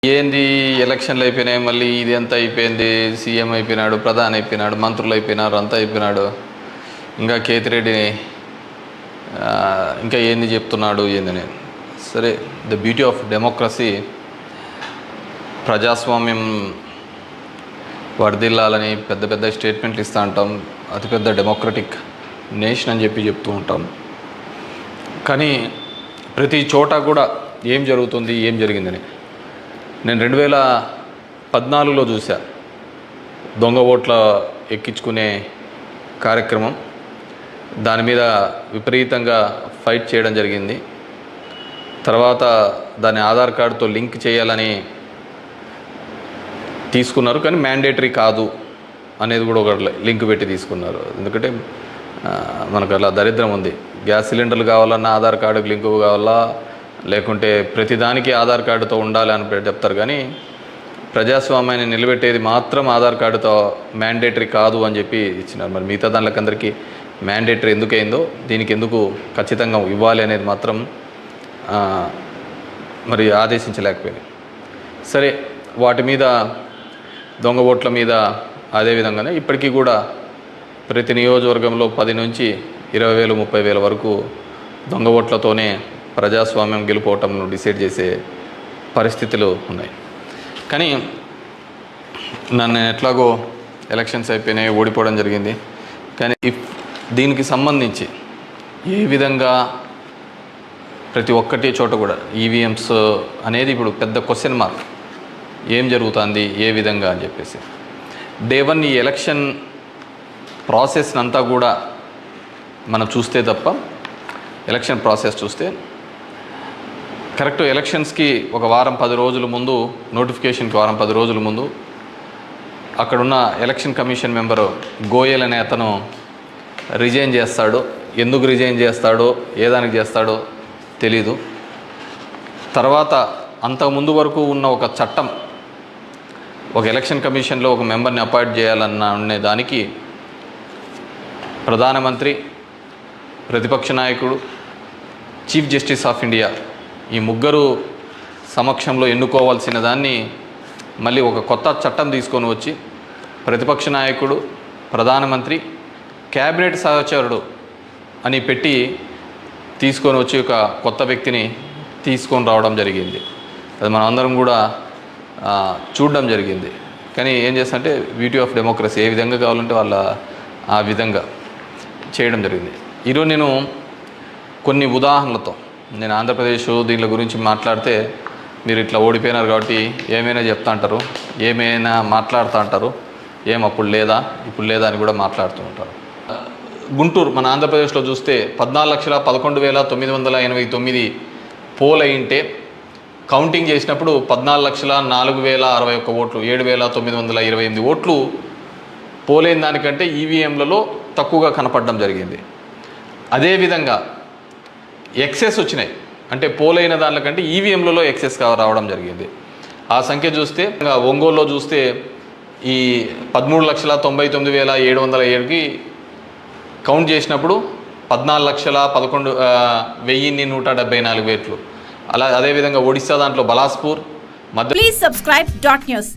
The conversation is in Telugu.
ఏంది ఎలక్షన్లు అయిపోయినాయి, మళ్ళీ ఇది ఎంత అయిపోయింది, సీఎం అయిపోయినాడు, ప్రధాని అయిపోయినాడు, మంత్రులు అయిపోయినారు, అంతా అయిపోయినాడు, ఇంకా కేతిరెడ్డిని ఇంకా ఏంది చెప్తున్నాడు ఏందని. సరే, ద బ్యూటీ ఆఫ్ డెమోక్రసీ, ప్రజాస్వామ్యం వర్ధిల్లాలని పెద్ద పెద్ద స్టేట్మెంట్లు ఇస్తూ ఉంటాం, అతిపెద్ద డెమోక్రటిక్ నేషన్ అని చెప్తూ ఉంటాం. కానీ ప్రతి చోట కూడా ఏం జరుగుతుంది, ఏం జరిగిందని నేను 2014లో చూసా. దొంగ ఓట్ల ఎక్కించుకునే కార్యక్రమం, దాని మీద విపరీతంగా ఫైట్ చేయడం జరిగింది. తర్వాత దాన్ని ఆధార్ కార్డుతో లింక్ చేయాలని తీసుకున్నారు, కానీ మ్యాండేటరీ కాదు అనేది కూడా ఒక లింక్ పెట్టి తీసుకున్నారు. ఎందుకంటే మనకు అలా దరిద్రం ఉంది. గ్యాస్ సిలిండర్లు కావాలన్నా ఆధార్ కార్డుకి లింకు కావాలా, లేకుంటే ప్రతిదానికి ఆధార్ కార్డుతో ఉండాలి అని చెప్తారు. కానీ ప్రజాస్వామ్యాన్ని నిలబెట్టేది మాత్రం ఆధార్ కార్డుతో మ్యాండేటరీ కాదు అని చెప్పి ఇచ్చినారు. మరి మిగతా దానికందరికీ మ్యాండేటరీ ఎందుకైందో, దీనికి ఎందుకు ఖచ్చితంగా ఇవ్వాలి అనేది మాత్రం మరి ఆదేశించలేకపోయింది. సరే, వాటి మీద దొంగ ఓట్ల మీద అదేవిధంగానే ఇప్పటికీ కూడా ప్రతి నియోజకవర్గంలో 10 నుంచి 20,000 30,000 వరకు దొంగ ఓట్లతోనే ప్రజాస్వామ్యం గెలుపోవటంను డిసైడ్ చేసే పరిస్థితులు ఉన్నాయి. కానీ నన్ను ఎట్లాగో ఎలక్షన్స్ అయిపోయినాయి, ఓడిపోవడం జరిగింది. కానీ దీనికి సంబంధించి ఏ విధంగా ప్రతి ఒక్కటి చోట కూడా ఈవీఎంస్ అనేది ఇప్పుడు పెద్ద క్వశ్చన్ మార్క్. ఏం జరుగుతుంది, ఏ విధంగా అని చెప్పేసి డే 1 ఈ ఎలక్షన్ ప్రాసెస్ అంతా కూడా మనం చూస్తే తప్ప, ఎలక్షన్ ప్రాసెస్ చూస్తే కరెక్ట్ ఎలక్షన్స్కి ఒక వారం 10 రోజుల ముందు, నోటిఫికేషన్కి వారం 10 రోజుల ముందు అక్కడున్న ఎలక్షన్ కమిషన్ మెంబరు గోయల్ అనే అతను రిజైన్ చేస్తాడు. ఎందుకు రిజైన్ చేస్తాడో, ఏ దానికి చేస్తాడో తెలీదు. తర్వాత అంతకుముందు వరకు ఉన్న ఒక చట్టం, ఒక ఎలక్షన్ కమిషన్లో ఒక మెంబర్ని అపాయింట్ చేయాలన్న దానికి ప్రధానమంత్రి, ప్రతిపక్ష నాయకుడు, చీఫ్ జస్టిస్ ఆఫ్ ఇండియా ఈ ముగ్గురు సమక్షంలో ఎన్నుకోవాల్సిన దాన్ని మళ్ళీ ఒక కొత్త చట్టం తీసుకొని వచ్చి ప్రతిపక్ష నాయకుడు, ప్రధానమంత్రి, క్యాబినెట్ సహచరుడు అని పెట్టి తీసుకొని వచ్చి ఒక కొత్త వ్యక్తిని తీసుకొని రావడం జరిగింది. అది మనం అందరం కూడా చూడడం జరిగింది. కానీ ఏం చేస్తారంటే బ్యూటీ ఆఫ్ డెమోక్రసీ, ఏ విధంగా కావాలంటే వాళ్ళ ఆ విధంగా చేయడం జరిగింది. ఈరోజు నేను కొన్ని ఉదాహరణలతో, నేను ఆంధ్రప్రదేశ్ దీని గురించి మాట్లాడితే మీరు ఇట్లా ఓడిపోయినారు కాబట్టి ఏమైనా చెప్తా అంటారు, ఏమైనా మాట్లాడుతూ అంటారు, అప్పుడు లేదా ఇప్పుడు లేదా అని కూడా మాట్లాడుతూ ఉంటారు. గుంటూరు, మన ఆంధ్రప్రదేశ్లో చూస్తే 14,11,989 పోల్ అయింటే కౌంటింగ్ చేసినప్పుడు 14,04,061 ఓట్లు, 7,928 ఓట్లు పోలైన దానికంటే ఈవీఎంలలో తక్కువగా కనపడడం జరిగింది. అదేవిధంగా ఎక్సెస్ వచ్చినాయి, అంటే పోలైన దానికంటే ఈవీఎంలలో ఎక్సెస్ రావడం జరిగింది. ఆ సంఖ్య చూస్తే ఒంగోలులో చూస్తే ఈ 13,99,707కి కౌంట్ చేసినప్పుడు 14,11,174 ఓట్లు. అదేవిధంగా ఒడిశా దాంట్లో బలాస్పూర్ Please subscribe .news.